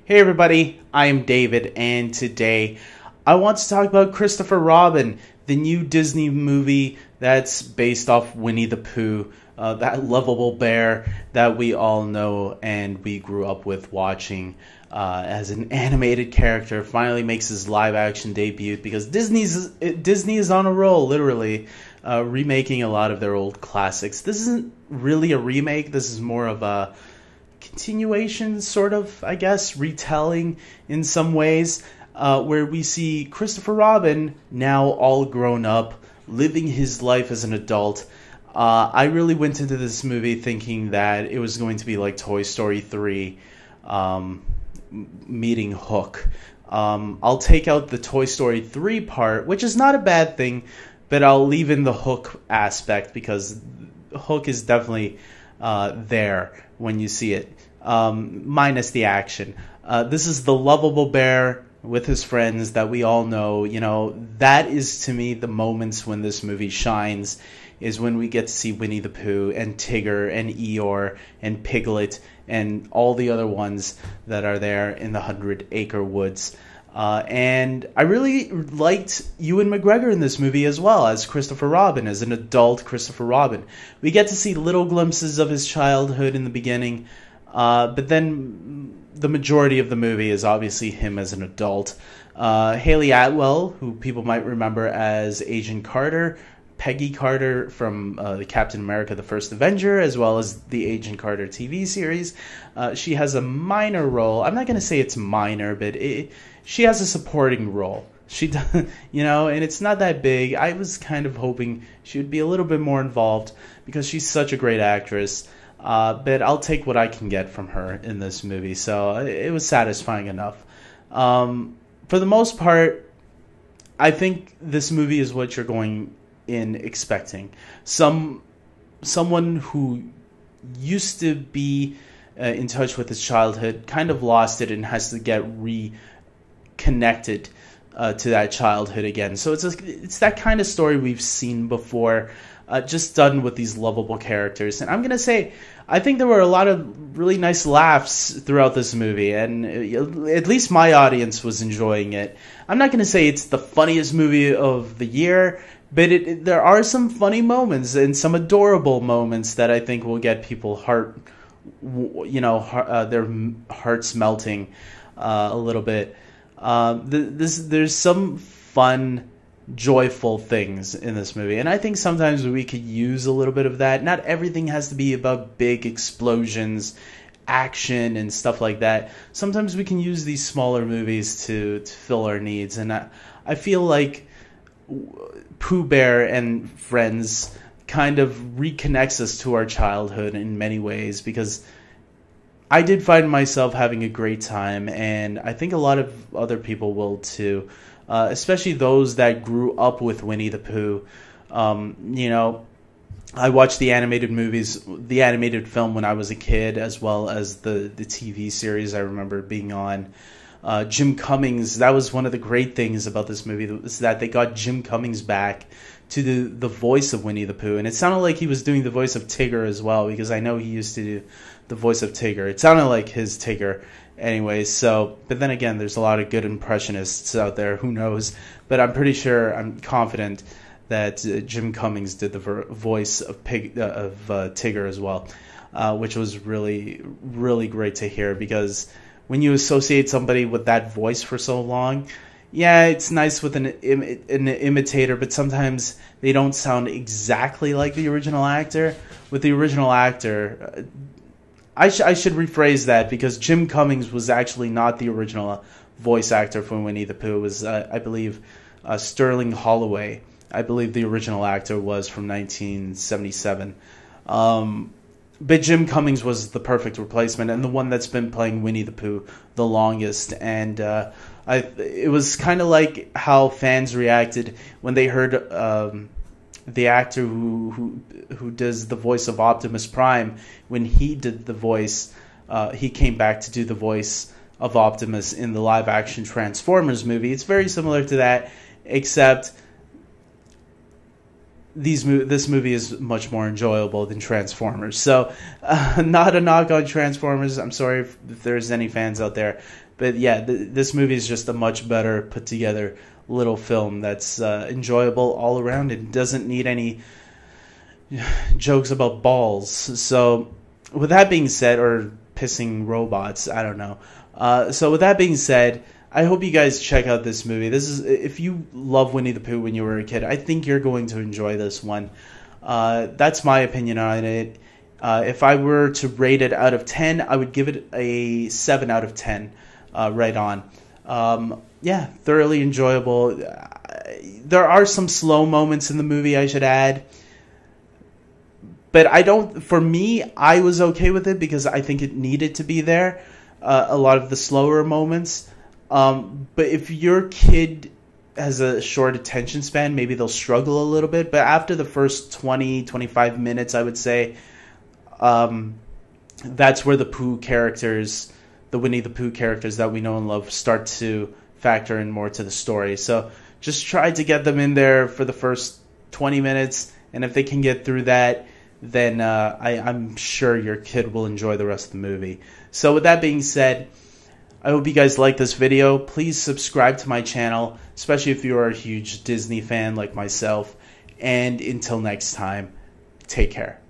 Hey everybody, I am David, and today I want to talk about Christopher Robin, the new Disney movie that's based off Winnie the Pooh, that lovable bear that we all know and we grew up with watching as an animated character. Finally makes his live action debut because Disney is on a roll, literally, remaking a lot of their old classics. This isn't really a remake, this is more of a continuation, sort of, I guess, retelling in some ways, where we see Christopher Robin now all grown up, living his life as an adult. I really went into this movie thinking that it was going to be like Toy Story 3 meeting Hook. I'll take out the Toy Story 3 part, which is not a bad thing, but I'll leave in the Hook aspect because Hook is definitely there when you see it, minus the action. This is the lovable bear with his friends that we all know. You know, that is to me the moments when this movie shines, is when we get to see Winnie the Pooh and Tigger and Eeyore and Piglet and all the other ones that are there in the 100-acre woods. And I really liked Ewan McGregor in this movie as well as Christopher Robin, as an adult Christopher Robin. We get to see little glimpses of his childhood in the beginning, but then the majority of the movie is obviously him as an adult. Haley Atwell, who people might remember as Agent Carter, Peggy Carter from the Captain America the First Avenger, as well as the Agent Carter TV series. She has a minor role. I'm not going to say it's minor, but she has a supporting role. She does, you know, and it's not that big. I was kind of hoping she would be a little bit more involved because she's such a great actress. But I'll take what I can get from her in this movie. So it was satisfying enough. For the most part, I think this movie is what you're going in expecting. Someone who used to be in touch with his childhood kind of lost it and has to get reconnected to that childhood again. So it's that kind of story we've seen before, just done with these lovable characters. And I'm going to say, I think there were a lot of really nice laughs throughout this movie, and at least my audience was enjoying it. I'm not going to say it's the funniest movie of the year, but there are some funny moments and some adorable moments that I think will get people their hearts melting a little bit. There's some fun, joyful things in this movie, and I think sometimes we could use a little bit of that. Not everything has to be about big explosions, action, and stuff like that. Sometimes we can use these smaller movies to fill our needs, and I feel like Pooh Bear and Friends kind of reconnects us to our childhood in many ways, because I did find myself having a great time, and I think a lot of other people will too, especially those that grew up with Winnie the Pooh. You know, I watched the animated film when I was a kid, as well as the TV series I remember being on. Jim Cummings, that was one of the great things about this movie, is that they got Jim Cummings back to do the voice of Winnie the Pooh. And it sounded like he was doing the voice of Tigger as well, because I know he used to do the voice of Tigger. It sounded like his Tigger anyway. So, but then again, there's a lot of good impressionists out there, who knows. But I'm confident that Jim Cummings did the voice of Tigger as well, which was really, really great to hear, because when you associate somebody with that voice for so long, yeah, it's nice with an imitator, but sometimes they don't sound exactly like the original actor. With the original actor, I should rephrase that, because Jim Cummings was actually not the original voice actor for Winnie the Pooh. It was, I believe, Sterling Holloway. I believe the original actor was from 1977. But Jim Cummings was the perfect replacement, and the one that's been playing Winnie the Pooh the longest. And it was kind of like how fans reacted when they heard the actor who does the voice of Optimus Prime. When he did the voice, he came back to do the voice of Optimus in the live-action Transformers movie. It's very similar to that, except this movie is much more enjoyable than Transformers. So, not a knock on Transformers. I'm sorry if there's any fans out there But yeah, this movie is just a much better put together little film that's enjoyable all around and doesn't need any jokes about balls. So with that being said, or pissing robots, I don't know. So with that being said, I hope you guys check out this movie. This is, if you love Winnie the Pooh when you were a kid, I think you're going to enjoy this one. That's my opinion on it. If I were to rate it out of 10, I would give it a 7 out of 10, right on. Yeah, thoroughly enjoyable. There are some slow moments in the movie, I should add. But for me, I was okay with it because I think it needed to be there. A lot of the slower moments. But if your kid has a short attention span, maybe they'll struggle a little bit. But after the first 20, 25 minutes, I would say, that's where the Winnie the Pooh characters that we know and love start to factor in more to the story. So just try to get them in there for the first 20 minutes. And if they can get through that, then I'm sure your kid will enjoy the rest of the movie. So with that being said, I hope you guys like this video. Please subscribe to my channel, especially if you are a huge Disney fan like myself. And until next time, take care.